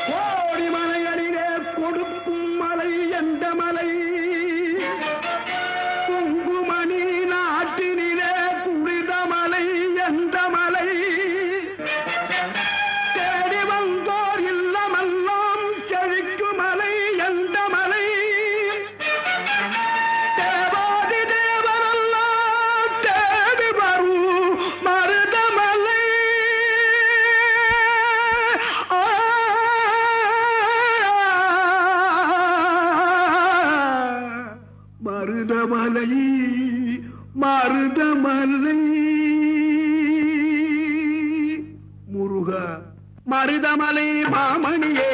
கோடி மலைகளிலே கொடுக்கும் மலை எந்த மலை? குங்குமணி நாட்டினிலே புனித மலை எந்த மலை? தேடி வந்தோர் இல்லமெல்லாம் செழிக்கும் மலை எந்த மலை? தேவாதி தேவரெல்லாம் தேடி வரும் மருதமலை. மருதமலை மருதமலை முருகா மருதமலை மாமணியே